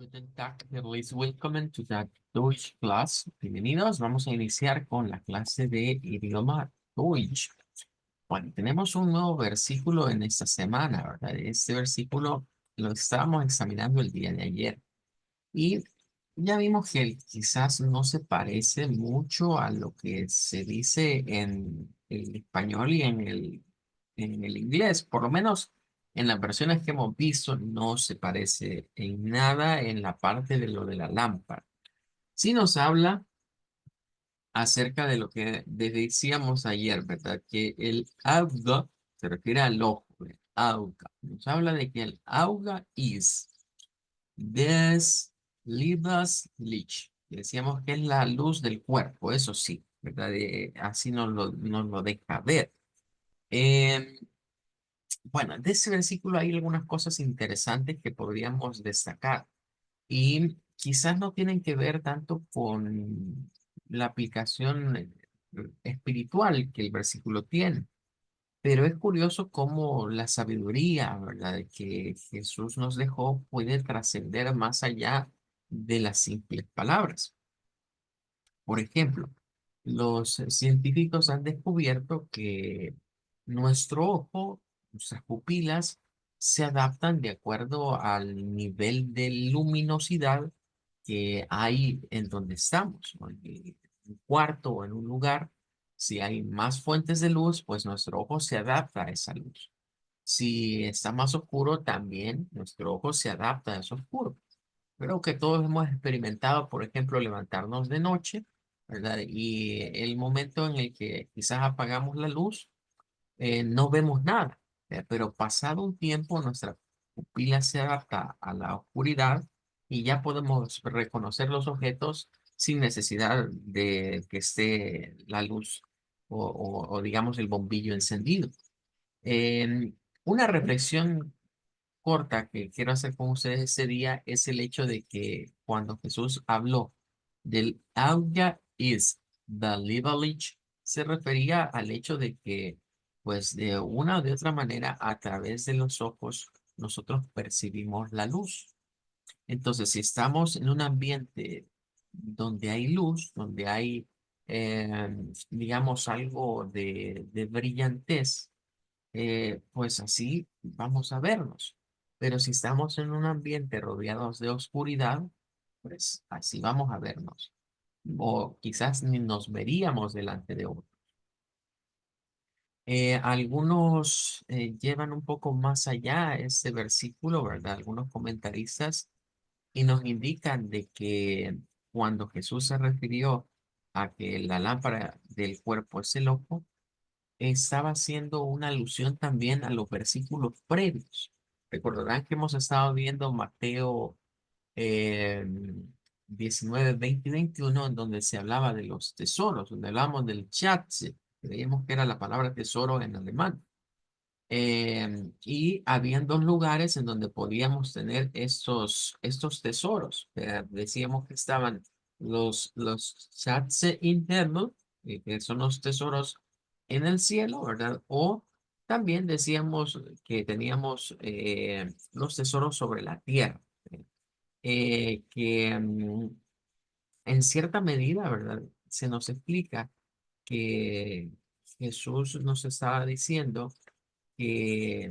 Guten Tag, herzlich willkommen to the Deutsch class. Bienvenidos, vamos a iniciar con la clase de idioma Deutsch. Bueno, tenemos un nuevo versículo en esta semana, ¿verdad? Este versículo lo estábamos examinando el día de ayer y ya vimos que quizás no se parece mucho a lo que se dice en el español y en el inglés. Por lo menos en las versiones que hemos visto no se parece en nada en la parte de lo de la lámpara. Sí nos habla acerca de lo que decíamos ayer, ¿verdad? Que el auga se refiere al ojo, el auga. Nos habla de que el auga is des Liebes Licht. Decíamos que es la luz del cuerpo, eso sí, ¿verdad? Así nos lo deja ver. Em, bueno, de ese versículo hay algunas cosas interesantes que podríamos destacar y quizás no tienen que ver tanto con la aplicación espiritual que el versículo tiene. Pero es curioso cómo la sabiduría, ¿verdad?, que Jesús nos dejó puede trascender más allá de las simples palabras. Por ejemplo, los científicos han descubierto que nuestro ojo, nuestras pupilas, se adaptan de acuerdo al nivel de luminosidad que hay en donde estamos, ¿no? En un cuarto o en un lugar, si hay más fuentes de luz, pues nuestro ojo se adapta a esa luz. Si está más oscuro, también nuestro ojo se adapta a eso oscuro. Creo que todos hemos experimentado, por ejemplo, levantarnos de noche, ¿verdad? Y el momento en el que quizás apagamos la luz, no vemos nada, pero pasado un tiempo nuestra pupila se adapta a la oscuridad y ya podemos reconocer los objetos sin necesidad de que esté la luz o digamos el bombillo encendido. Una reflexión corta que quiero hacer con ustedes ese día es el hecho de que cuando Jesús habló del Auga is the Liverlich, se refería al hecho de que, pues de una o de otra manera, a través de los ojos, nosotros percibimos la luz. Entonces, si estamos en un ambiente donde hay luz, donde hay, digamos, algo de brillantez, pues así vamos a vernos. Pero si estamos en un ambiente rodeados de oscuridad, pues así vamos a vernos. O quizás ni nos veríamos delante de otro. Algunos llevan un poco más allá este versículo, ¿verdad? Algunos comentaristas y nos indican de que cuando Jesús se refirió a que la lámpara del cuerpo es el ojo, estaba haciendo una alusión también a los versículos previos. Recordarán que hemos estado viendo Mateo eh, 19, 20 y 21, en donde se hablaba de los tesoros, donde hablamos del Schatze, creíamos que era la palabra tesoro en alemán. Y habían dos lugares en donde podíamos tener estos tesoros. Decíamos que estaban los Schatze in Himmel, que son los tesoros en el cielo, ¿verdad? O también decíamos que teníamos los tesoros sobre la tierra, que en cierta medida, ¿verdad? Se nos explica que Jesús nos estaba diciendo que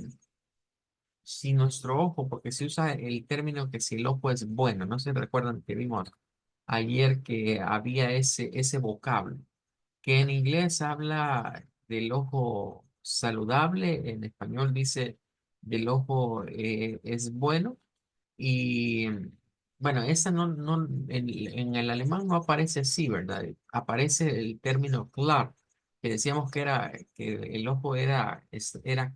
si nuestro ojo, porque se usa el término que si el ojo es bueno, no se recuerdan que vimos ayer que había ese vocablo, que en inglés habla del ojo saludable, en español dice del ojo es bueno, y bueno, esa en el alemán no aparece así, ¿verdad? Aparece el término klar, que decíamos que el ojo era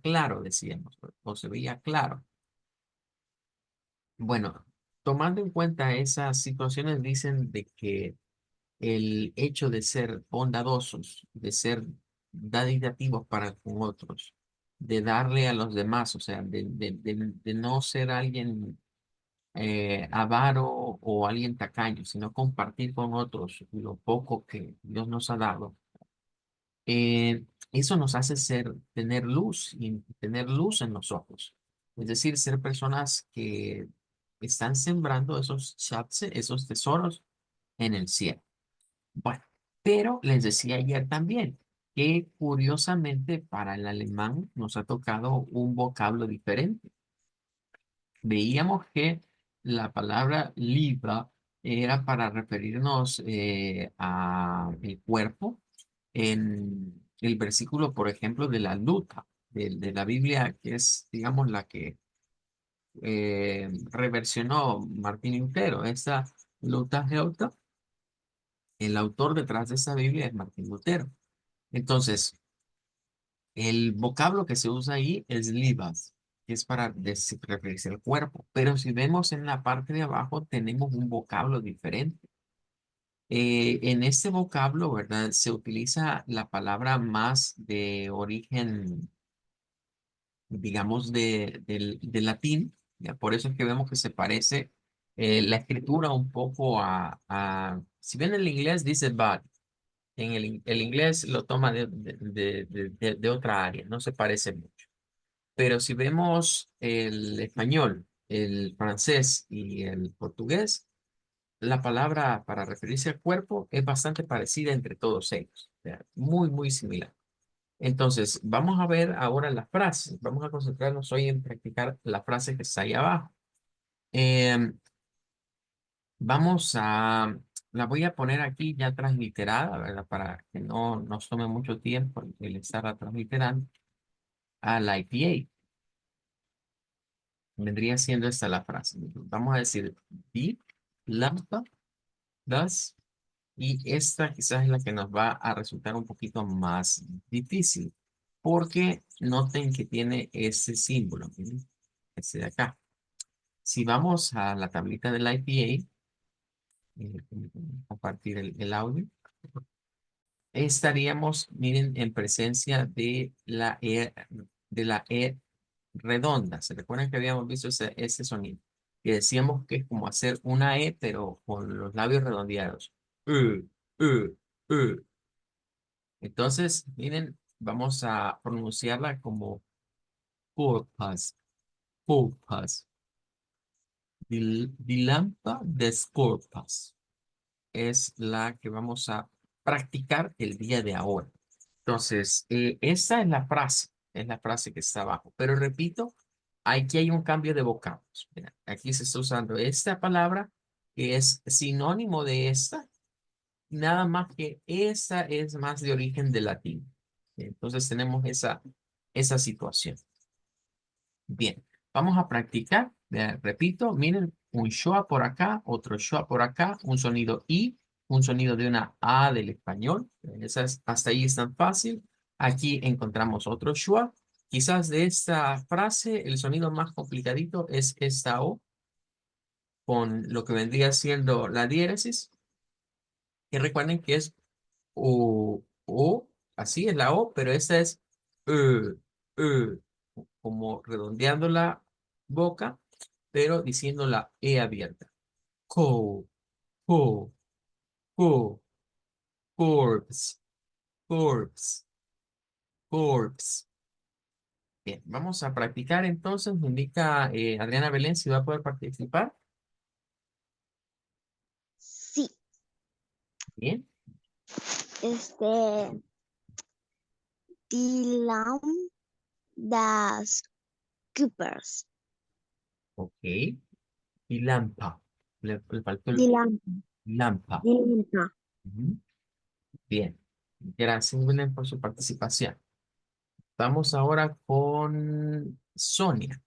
claro, decíamos, o se veía claro. Bueno, tomando en cuenta esas situaciones, dicen de que el hecho de ser bondadosos, de ser daditativos para con otros, de darle a los demás, o sea, de no ser alguien avaro o alguien tacaño, sino compartir con otros lo poco que Dios nos ha dado. Eso nos hace tener luz y tener luz en los ojos. Es decir, ser personas que están sembrando esos Schätze, esos tesoros en el cielo. Bueno, pero les decía ayer también que curiosamente para el alemán nos ha tocado un vocablo diferente. Veíamos que la palabra Liebe era para referirnos a el cuerpo en el versículo, por ejemplo, de la Luta, de la Biblia, que es, digamos, la que reversionó Martín Lutero. Esa Luta Geuta, el autor detrás de esa Biblia es Martín Lutero. Entonces, el vocablo que se usa ahí es libas, que es para referirse al cuerpo. Pero si vemos en la parte de abajo, tenemos un vocablo diferente. En este vocablo, ¿verdad? Se utiliza la palabra más de origen, digamos, del latín. ¿Ya? Por eso es que vemos que se parece la escritura un poco si bien el inglés dice bad, el inglés lo toma de otra área, no se parece mucho. Pero si vemos el español, el francés y el portugués, la palabra para referirse al cuerpo es bastante parecida entre todos ellos. O sea, muy, muy similar. Entonces, vamos a ver ahora las frases. Vamos a concentrarnos hoy en practicar la frase que está ahí abajo. Em, la voy a poner aquí ya transliterada, ¿verdad? Para que no nos tome mucho tiempo el estarla transliterando a la IPA. Vendría siendo esta la frase. Vamos a decir die Lampe, das, y esta quizás es la que nos va a resultar un poquito más difícil, porque noten que tiene ese símbolo, miren, ese de acá. Si vamos a la tablita del IPA, compartir el audio, estaríamos, miren, en presencia de la E redonda. ¿Se recuerdan que habíamos visto ese sonido? Que decíamos que es como hacer una E, pero con los labios redondeados. Uh, uh. Entonces, miren, vamos a pronunciarla como corpas, corpas. Die Lampe des Corpas es la que vamos a practicar el día de ahora. Entonces, esa es la frase que está abajo. Pero repito, aquí hay un cambio de vocablos. Mira, aquí se está usando esta palabra que es sinónimo de esta, nada más que esa es más de origen de latín. Entonces tenemos esa situación. Bien, vamos a practicar. Repito, miren, un schwa por acá, otro schwa por acá, un sonido I, un sonido de una A del español. Hasta ahí es tan fácil. Aquí encontramos otro schwa. Quizás de esta frase el sonido más complicadito es esta O, con lo que vendría siendo la diéresis. Y recuerden que es O, así es la O, pero esta es E, E, como redondeando la boca, pero diciendo la E abierta. Co, co, co, corpse, corpse, corpse. Bien, vamos a practicar entonces. Me indica Adriana Belén si va a poder participar. Sí, Bien, este, die Lamp das Coopers. ok. Y lampa. Le faltó el Die Lamp, lampa. die Lampa. Ujú. Bien, gracias, Belén, por su participación. Vamos ahora con Sonia.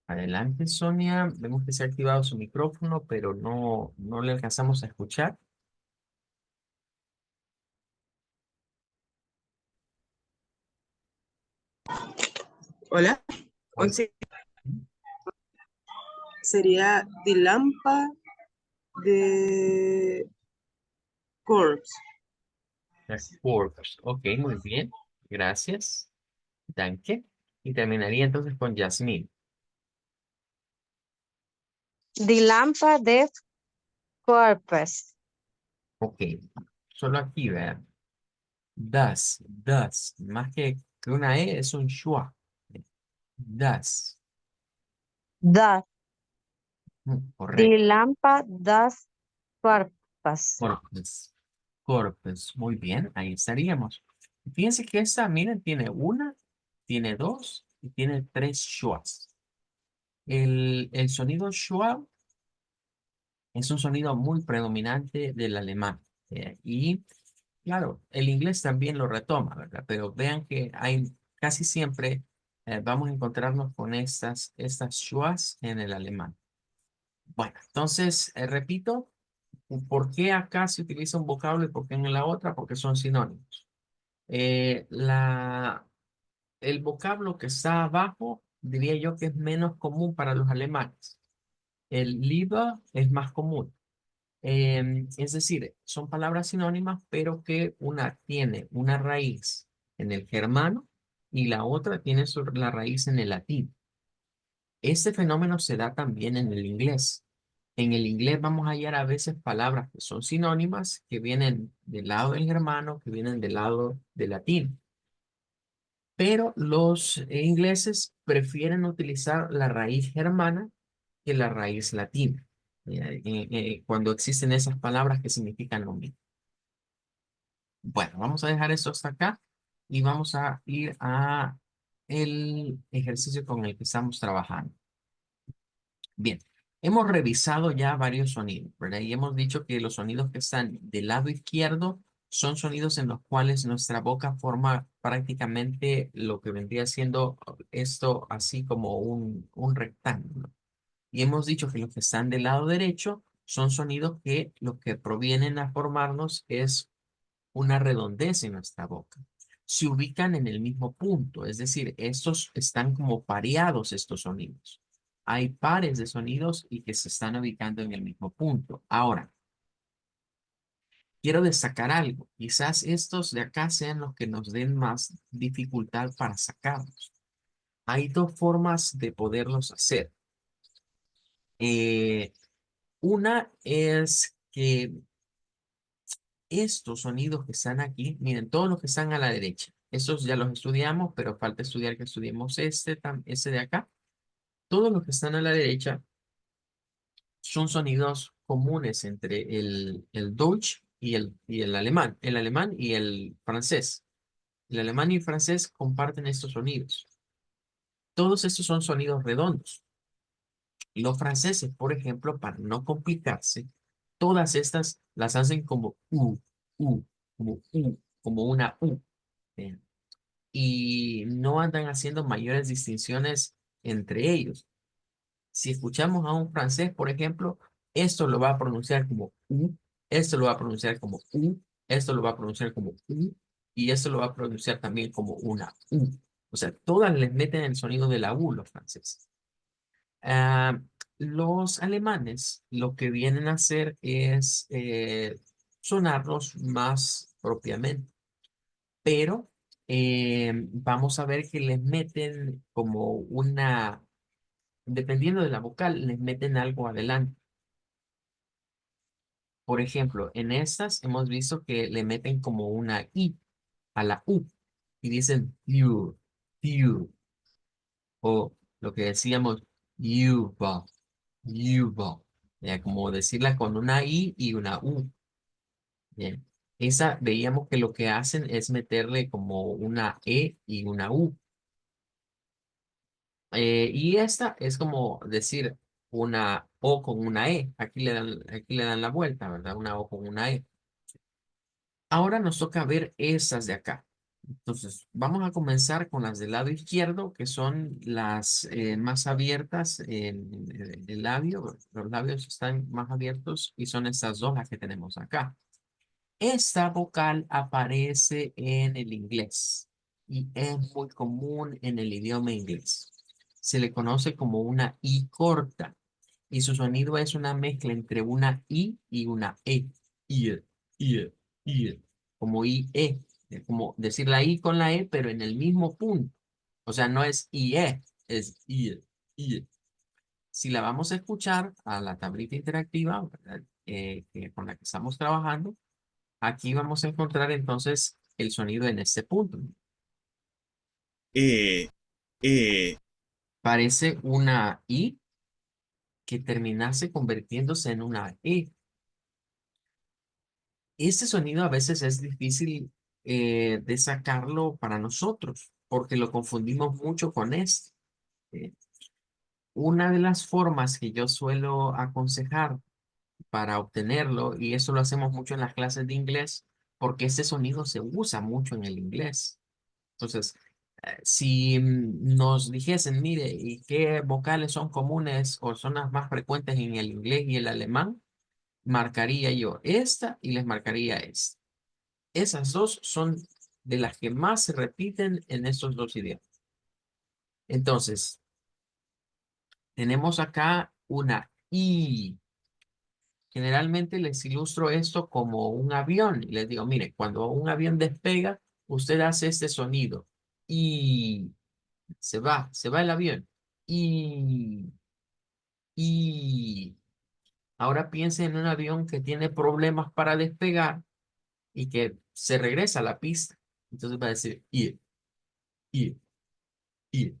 Adelante, Sonia. Vemos que se ha activado su micrófono, pero no le alcanzamos a escuchar. Hola, Hola. sería The Lampa de Corpse. Workers. Ok, muy bien. Gracias. Danke. Y terminaría entonces con Yasmín. The lámpara de Corpus. Ok, solo aquí, vean. Das, más que una E es un schwa. Das, The correcto. lámpara das Corpus. Corpus, corpus, muy bien, ahí estaríamos. Fíjense que esta, miren, tiene una, tiene dos y tiene tres schwas. El sonido schwa es un sonido muy predominante del alemán. Y claro, el inglés también lo retoma, ¿verdad? Pero vean que hay casi siempre vamos a encontrarnos con estas schwas en el alemán. Bueno, entonces, repito, ¿por qué acá se utiliza un vocablo y por qué en la otra? Porque son sinónimos. Eh, la, el vocablo que está abajo, diría yo que es menos común para los alemanes. El lieber es más común. Es decir, son palabras sinónimas, pero que una tiene una raíz en el germano y la otra tiene la raíz en el latín. Este fenómeno se da también en el inglés. En el inglés vamos a hallar a veces palabras que son sinónimas, que vienen del lado del germano, que vienen del lado del latín. Pero los ingleses prefieren utilizar la raíz germana que la raíz latina, cuando existen esas palabras que significan lo mismo. Bueno, vamos a dejar esto hasta acá y vamos a ir a el ejercicio con el que estamos trabajando. Bien, hemos revisado ya varios sonidos, ¿verdad? Y hemos dicho que los sonidos que están del lado izquierdo son sonidos en los cuales nuestra boca forma prácticamente lo que vendría siendo esto así como un rectángulo. Y hemos dicho que los que están del lado derecho son sonidos que lo que provienen a formarnos es una redondez en nuestra boca. Se ubican en el mismo punto, es decir, estos están como pareados estos sonidos. Hay pares de sonidos y que se están ubicando en el mismo punto. Ahora, quiero destacar algo. Quizás estos de acá sean los que nos den más dificultad para sacarlos. Hay dos formas de poderlos hacer. Eh, una es que estos sonidos que están aquí, miren, todos los que están a la derecha, esos ya los estudiamos, pero falta estudiar que estudiemos este de acá. Todos los que están a la derecha son sonidos comunes entre el Deutsch y el alemán y el francés. El alemán y el francés comparten estos sonidos. Todos estos son sonidos redondos. Los franceses, por ejemplo, para no complicarse, todas estas las hacen como U, como una U. ¿Bien? Y no andan haciendo mayores distinciones entre ellos. Si escuchamos a un francés, por ejemplo, esto lo va a pronunciar como U, esto lo va a pronunciar como U, esto lo va a pronunciar como U, y esto lo va a pronunciar también como una U. O sea, todas les meten el sonido de la U los franceses. Ah, los alemanes lo que vienen a hacer es sonarlos más propiamente, pero vamos a ver que les meten como una, dependiendo de la vocal, les meten algo adelante. Por ejemplo, en estas hemos visto que le meten como una I a la U y dicen pure, o lo que decíamos yuba, yuba, como decirla con una I y una U. Bien. Esa veíamos que lo que hacen es meterle como una E y una U. Y esta es como decir una O con una E. Aquí le dan la vuelta, ¿verdad? Una O con una E. Ahora nos toca ver esas de acá. Entonces, vamos a comenzar con las del lado izquierdo, que son las más abiertas en el labio. Los labios están más abiertos y son estas dos las que tenemos acá. Esta vocal aparece en el inglés y es muy común en el idioma inglés. Se le conoce como una I corta y su sonido es una mezcla entre una I y una E. I, I, I, como I-E, como decir la I con la E, pero en el mismo punto. O sea, no es I-E, es I, I. si la vamos a escuchar a la tablita interactiva, ¿verdad? Con la que estamos trabajando, aquí vamos a encontrar entonces el sonido en este punto. E, E, Parece una I que terminase convirtiéndose en una E. Este sonido a veces es difícil de sacarlo para nosotros, porque lo confundimos mucho con este. Eh, una de las formas que yo suelo aconsejar para obtenerlo, y eso lo hacemos mucho en las clases de inglés, porque este sonido se usa mucho en el inglés. Entonces, si nos dijesen, mire, ¿y qué vocales son comunes o son las más frecuentes en el inglés y el alemán? Marcaría yo esta y les marcaría esta. Esas dos son de las que más se repiten en estos dos idiomas. Entonces, tenemos acá una I. Generalmente les ilustro esto como un avión y les digo, mire, cuando un avión despega, usted hace este sonido y se va el avión. Y ahora piense en un avión que tiene problemas para despegar y que se regresa a la pista. Entonces va a decir, y, y, y,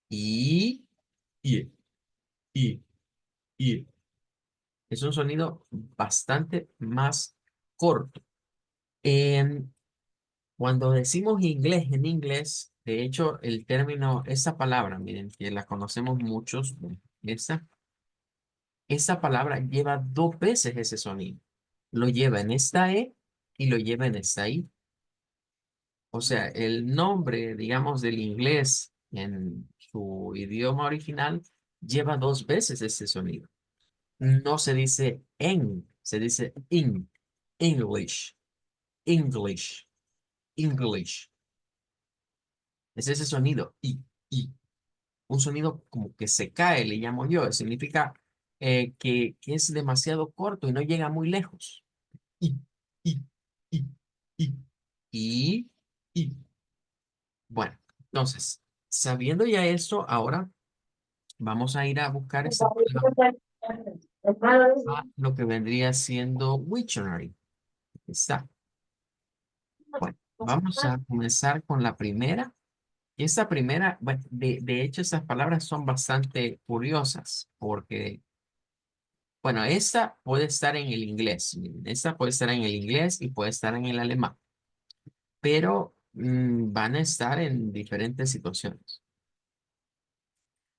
y, y, y. Es un sonido bastante más corto. Em, Cuando decimos inglés en inglés, de hecho, el término, esa palabra, miren, que la conocemos muchos, esa palabra lleva dos veces ese sonido. Lo lleva en esta E y lo lleva en esta I. O sea, el nombre, digamos, del inglés en su idioma original lleva dos veces ese sonido. No se dice en, se dice in, English, English, English. Es ese sonido, y. Un sonido como que se cae, le llamo yo. Significa que es demasiado corto y no llega muy lejos. Y, y, y, y, y, y. Bueno, entonces, sabiendo ya esto, ahora vamos a ir a buscar esa palabra, lo que vendría siendo Wiktionary. Aquí está. Bueno, vamos a comenzar con la primera. Y esta primera, bueno, de hecho, estas palabras son bastante curiosas porque, bueno, esta puede estar en el inglés. Miren, esta puede estar en el inglés y puede estar en el alemán, pero van a estar en diferentes situaciones.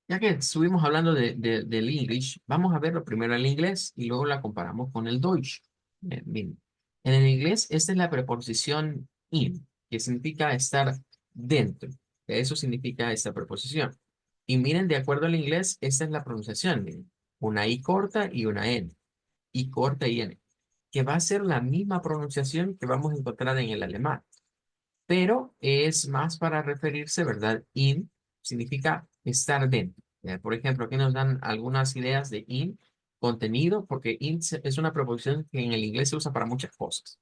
Ya que estuvimos hablando del English, vamos a verlo primero en el inglés y luego la comparamos con el Deutsch. Miren, en el inglés, esta es la preposición in, que significa estar dentro. Eso significa esta preposición. Y miren, de acuerdo al inglés, esta es la pronunciación. Miren, una I corta y una N. I corta y N. Que va a ser la misma pronunciación que vamos a encontrar en el alemán, pero es más para referirse, ¿verdad? In significa estar dentro. Por ejemplo, aquí nos dan algunas ideas de in, contenido, porque es una preposición que en el inglés se usa para muchas cosas.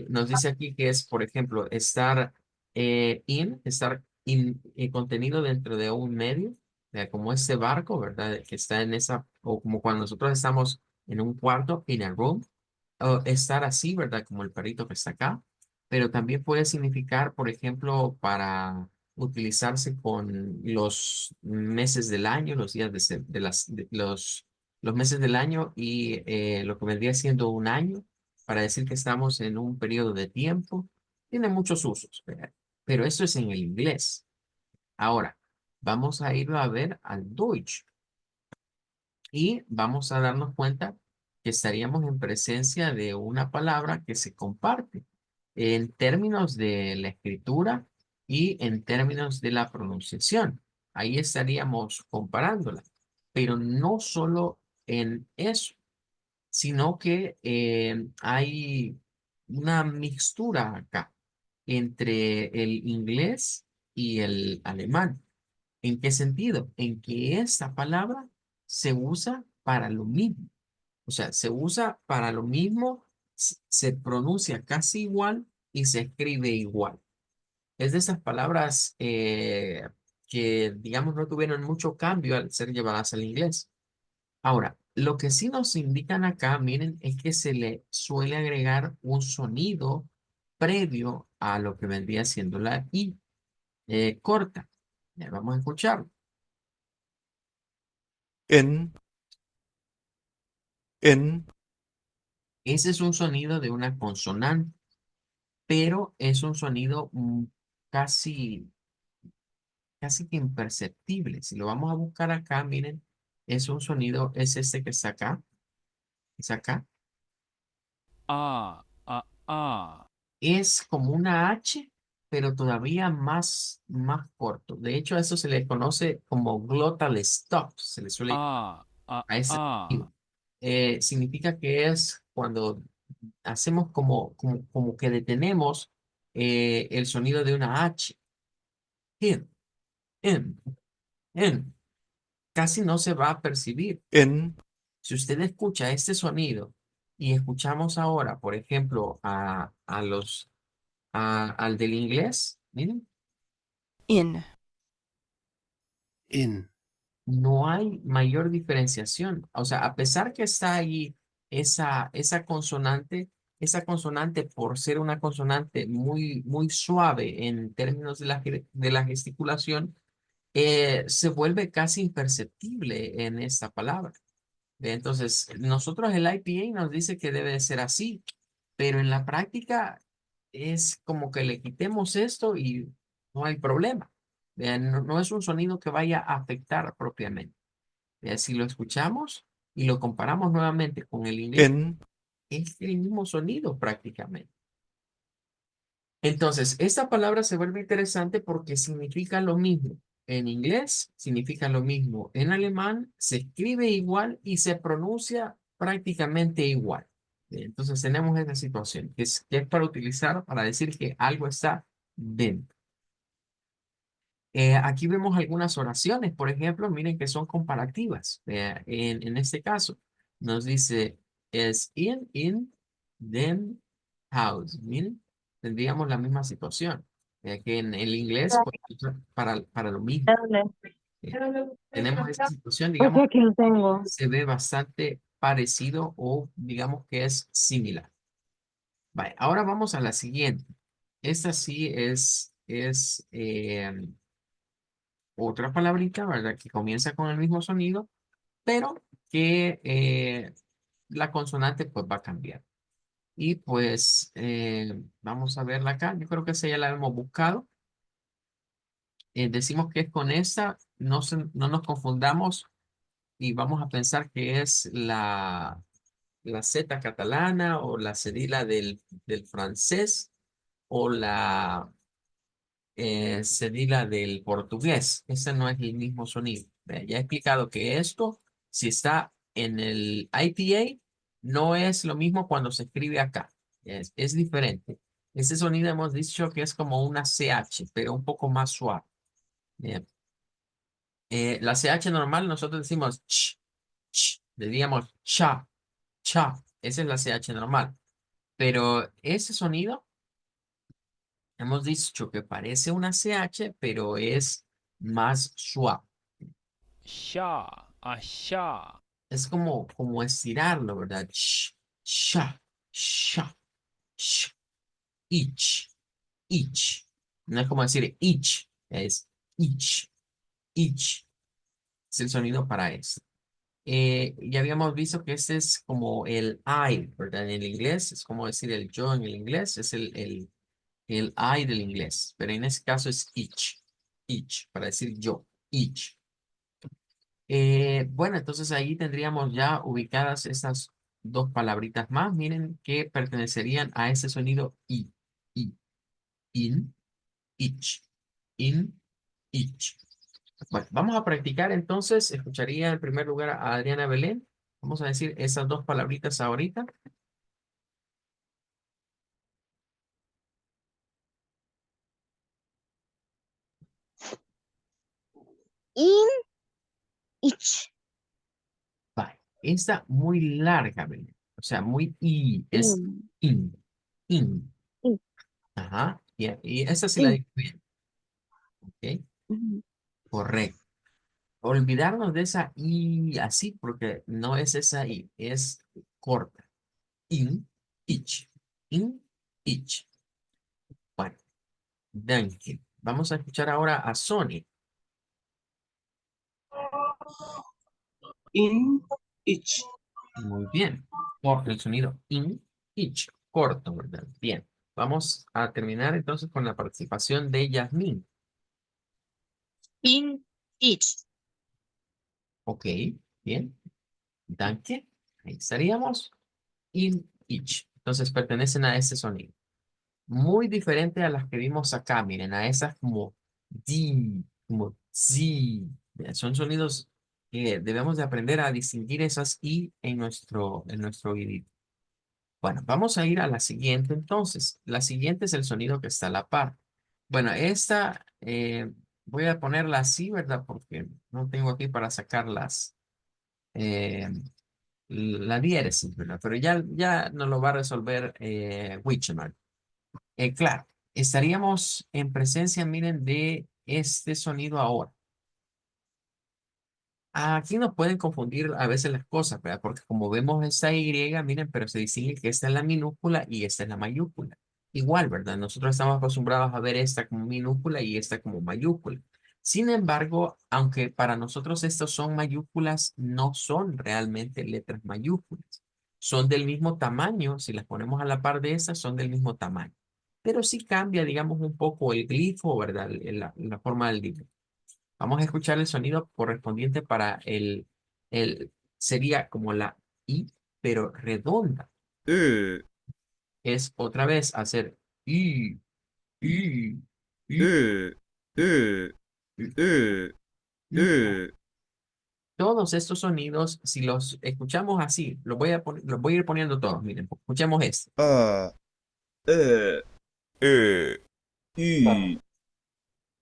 Nos dice aquí que es, por ejemplo, estar contenido dentro de un medio, como ese barco, ¿verdad? Que está en esa, o como cuando nosotros estamos en un cuarto, in a room, o estar así, ¿verdad? Como el perrito que está acá, pero también puede significar, por ejemplo, para utilizarse con los meses del año, los días los meses del año y lo que vendría siendo un año, para decir que estamos en un periodo de tiempo. Tiene muchos usos, ¿verdad? Pero esto es en el inglés. Ahora, vamos a irlo a ver al Deutsch y vamos a darnos cuenta que estaríamos en presencia de una palabra que se comparte en términos de la escritura y en términos de la pronunciación. Ahí estaríamos comparándola, pero no solo en eso, sino que hay una mixtura acá entre el inglés y el alemán. ¿En qué sentido? En que esta palabra se usa para lo mismo. O sea, se usa para lo mismo, se pronuncia casi igual y se escribe igual. Es de esas palabras que, digamos, no tuvieron mucho cambio al ser llevadas al inglés. Ahora, lo que sí nos indican acá, miren, es que se le suele agregar un sonido previo a lo que vendría siendo la I corta. Ya vamos a escucharlo. in, in, Ese es un sonido de una consonante, pero es un sonido casi, casi que imperceptible. Si lo vamos a buscar acá, miren, es un sonido, es este que está acá, es acá. Es como una H, pero todavía más corto. De hecho, a eso se le conoce como glottal stop, se le suele a ese sonido. Significa que es cuando hacemos como que detenemos el sonido de una H. In, in, in. Casi no se va a percibir. in, Si usted escucha este sonido y escuchamos ahora, por ejemplo, al del inglés, miren, in, in, no hay mayor diferenciación. O sea, a pesar que está ahí esa consonante por ser una consonante muy suave en términos de la gesticulación, se vuelve casi imperceptible en esta palabra. Entonces, nosotros el IPA nos dice que debe de ser así, pero en la práctica es como que le quitemos esto y no hay problema. Vean, no es un sonido que vaya a afectar propiamente. Vean, si lo escuchamos y lo comparamos nuevamente con el inglés, in, es el mismo sonido prácticamente. Entonces, esta palabra se vuelve interesante porque significa lo mismo. En inglés significa lo mismo. En alemán se escribe igual y se pronuncia prácticamente igual. Entonces tenemos esta situación que es para utilizar para decir que algo está dentro. Aquí vemos algunas oraciones, por ejemplo, miren que son comparativas. En este caso, nos dice, es in, then, house. Miren, tendríamos la misma situación. Que en el inglés, pues, para lo mismo. Eh, Tenemos esta situación, O digamos, sea que lo tengo. se ve bastante parecido o digamos que es similar. Vale, ahora vamos a la siguiente. Esta sí es otra palabrita, ¿verdad? Que comienza con el mismo sonido, pero que la consonante pues va a cambiar. Y pues vamos a verla acá. Yo creo que esa ya la hemos buscado. Decimos que es con esta, no nos confundamos y vamos a pensar que es la Z catalana o la cedila del francés o la cedila del portugués. Ese no es el mismo sonido. Vea, ya he explicado que esto, si está en el IPA, no es lo mismo cuando se escribe acá. Es diferente. Ese sonido hemos dicho que es como una CH, pero un poco más suave. Bien. La CH normal nosotros decimos ch, diríamos cha, cha. Esa es la CH normal. Pero ese sonido hemos dicho que parece una CH, pero es más suave. Es como estirarlo, ¿verdad? Sha, sha, sh, ich, ich. No es como decir ich, es ich. Es el sonido para eso. Ya habíamos visto que este es como el I, ¿verdad? En el inglés, es como decir el yo en el inglés, es el I del inglés, pero en este caso es each, para decir yo, each. Bueno, entonces ahí tendríamos ya ubicadas estas dos palabritas más, miren que pertenecerían a ese sonido I, in, each, in, each. Bueno, vamos a practicar entonces, escucharía en primer lugar a Adriana Belén, vamos a decir esas dos palabritas ahorita. In, ich, Vale, esta muy larga, Belén, o sea, muy I, es in, in, in. in, Ajá, y esa sí la in. digo bien, ¿ok? Ujú. Correcto. Olvidarnos de esa I así, porque no es esa I, es corta. In, ich. In, ich. Bueno, danke. Vamos a escuchar ahora a Sony. In, ich. Muy bien. Por el sonido in, ich. Corto, ¿verdad? Bien. Vamos a terminar entonces con la participación de Yasmín. In, ich. Ok, bien. Danke. Ahí estaríamos. In, ich. Entonces pertenecen a ese sonido. Muy diferente a las que vimos acá. Miren, a esas como di, como zi. Son sonidos que debemos de aprender a distinguir esas i en nuestro oído. Bueno, vamos a ir a la siguiente entonces. La siguiente es el sonido que está a la par. Bueno, esta voy a ponerla así, ¿verdad? Porque no tengo aquí para sacarlas eh, la diéresis, ¿verdad? Pero ya nos lo va a resolver Witcheman. Claro, estaríamos en presencia, miren, de este sonido ahora. Aquí nos pueden confundir a veces las cosas, ¿verdad? Porque como vemos esta Y, miren, pero se distingue que esta es la minúscula y esta es la mayúscula. Igual, ¿verdad? Nosotros estamos acostumbrados a ver esta como minúscula y esta como mayúscula. Sin embargo, aunque para nosotros estos son mayúsculas, no son realmente letras mayúsculas. Son del mismo tamaño, si las ponemos a la par de estas, son del mismo tamaño. Pero sí cambia, digamos, un poco el glifo, ¿verdad? La forma del dibujo. Vamos a escuchar el sonido correspondiente para sería como la I, pero redonda. Es otra vez hacer I, I, I, ö, I, ö, I. ö, Todos estos sonidos, si los escuchamos así, los voy a ir poniendo todos. Miren, escuchemos este. a, ö, ö, ü,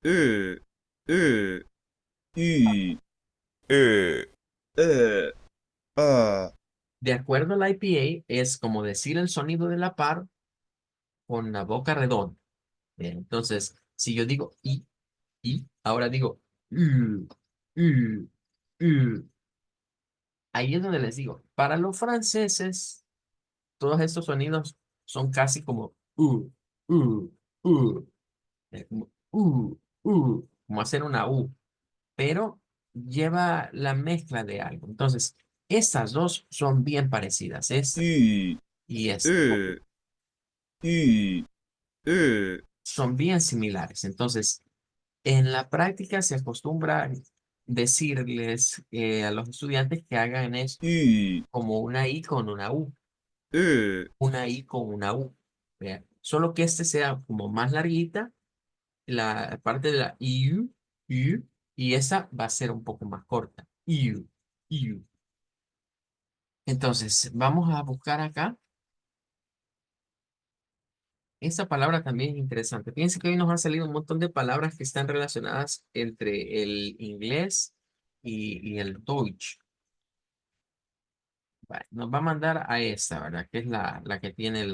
ö, ö, ü, ö, ö, a, De acuerdo al IPA, es como decir el sonido de la par con la boca redonda. Bien, entonces, si yo digo I, ahora digo U, U, U. Ahí es donde les digo, para los franceses, todos estos sonidos son casi como U, U, como como hacer una U, pero lleva la mezcla de algo. Entonces, estas dos son bien parecidas, esta ü, y esta. ö, ü, ö, Son bien similares. Entonces, en la práctica se acostumbra decirles a los estudiantes que hagan esto ü, como una I con una U, ö, una I con una U. Vean. Solo que este sea como más larguita, la parte de la IU, y esa va a ser un poco más corta. IU, IU. Entonces, vamos a buscar acá. Esta palabra también es interesante. Fíjense que hoy nos han salido un montón de palabras que están relacionadas entre el inglés y el Deutsch. Vale, nos va a mandar a esta, ¿verdad? Que es la que tiene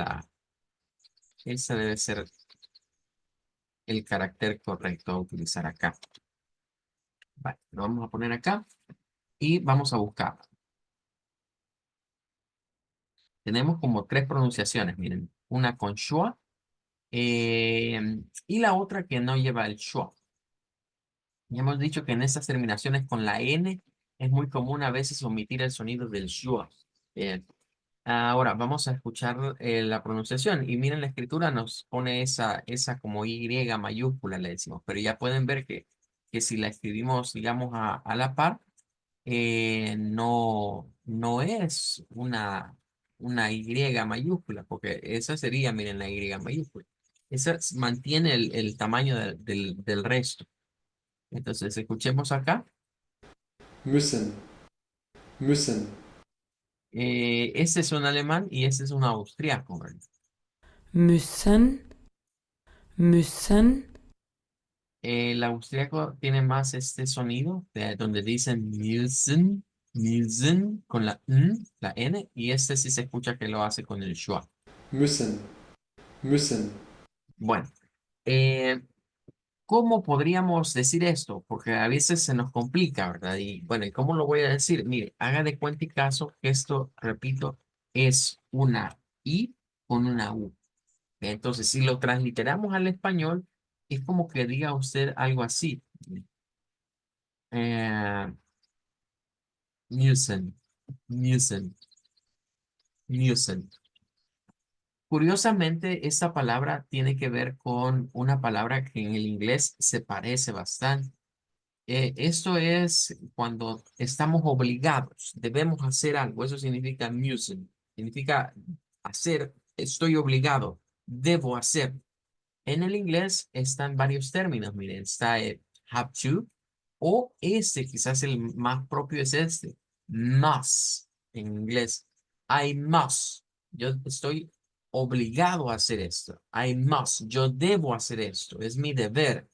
esa debe ser el carácter correcto a utilizar acá. Vale, lo vamos a poner acá y vamos a buscar. Tenemos como tres pronunciaciones, miren. Una con schwa y la otra que no lleva el schwa. Ya hemos dicho que en estas terminaciones con la N es muy común a veces omitir el sonido del schwa. Bien. Ahora vamos a escuchar la pronunciación y miren la escritura nos pone esa como Y mayúscula le decimos, pero ya pueden ver que si la escribimos digamos a la par, no es una Y mayúscula, porque esa sería, miren, la Y mayúscula. Esa mantiene el tamaño del resto. Entonces, escuchemos acá. Müssen, müssen, Este es un alemán y este es un austriaco, ¿verdad? müssen, müssen, El austriaco tiene más este sonido, donde dicen müssen, müssen, con la N, y este sí se escucha que lo hace con el schwa. müssen, müssen, Bueno, eh, ¿Cómo podríamos decir esto? Porque a veces se nos complica, ¿verdad? Y bueno, ¿y cómo lo voy a decir? Mire, haga de cuenta y caso que esto, repito, es una I con una U. Entonces, si lo transliteramos al español, es como que diga usted algo así. Eh, Musen, musen, musen. Curiosamente, esta palabra tiene que ver con una palabra que en el inglés se parece bastante. Esto es cuando estamos obligados, debemos hacer algo. Eso significa müssen, significa hacer, estoy obligado, debo hacer. En el inglés están varios términos, miren, está el have to, o este, quizás el más propio es este, must, en inglés. I must, yo estoy obligado a hacer esto. I must, yo debo hacer esto, es mi deber.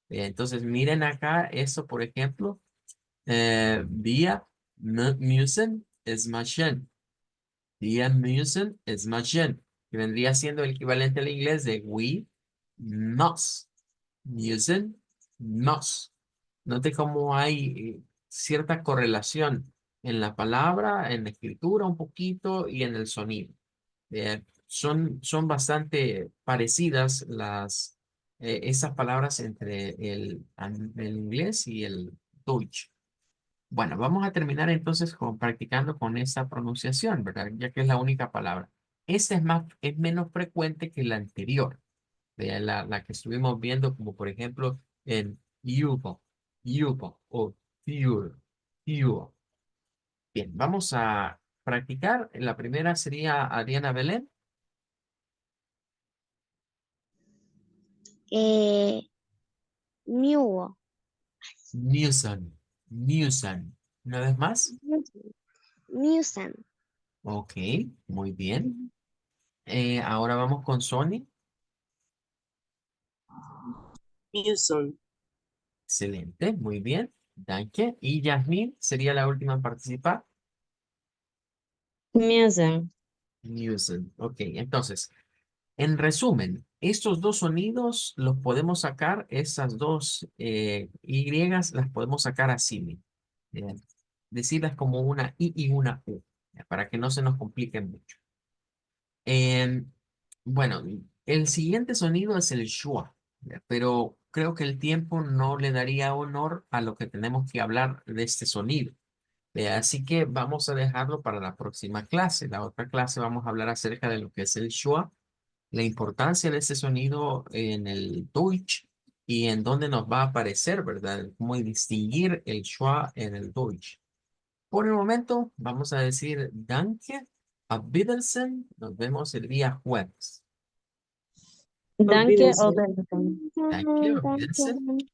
Entonces, miren acá, eso, por ejemplo, wir müssen es machen. Wir müssen es machen, que vendría siendo el equivalente al inglés de we must. Müssen, must. Note cómo hay cierta correlación en la palabra, en la escritura un poquito y en el sonido. Son bastante parecidas esas palabras entre el inglés y el Deutsch. Bueno, vamos a terminar entonces practicando con esta pronunciación, ¿verdad? Ya que es la única palabra. Esta es menos frecuente que la anterior, la que estuvimos viendo, como por ejemplo en yugo, yugo o fuel, fuel. Bien, vamos a practicar. La primera sería Adriana Belén. Mule. Musen, Musen. Una vez más. Musen. Ok, muy bien. Ahora vamos con Sony. Muson. Excelente, muy bien. Danke. Y Yasmin sería la última en participar. Musen. Musen. Ok, entonces, en resumen, estos dos sonidos los podemos sacar, esas dos Y las podemos sacar así, miren. Decirlas como una I y una U, para que no se nos compliquen mucho. Em, bueno, el siguiente sonido es el schwa, pero creo que el tiempo no le daría honor a lo que tenemos que hablar de este sonido. Así que vamos a dejarlo para la próxima clase. La otra clase vamos a hablar acerca de lo que es el schwa, la importancia de ese sonido en el Deutsch y en dónde nos va a aparecer, ¿verdad? Cómo distinguir el schwa en el Deutsch. Por el momento, vamos a decir Danke, auf Wiedersehen. Nos vemos el día jueves. Danke, Olvídense. auf Wiedersehen. Danke, auf Wiedersehen.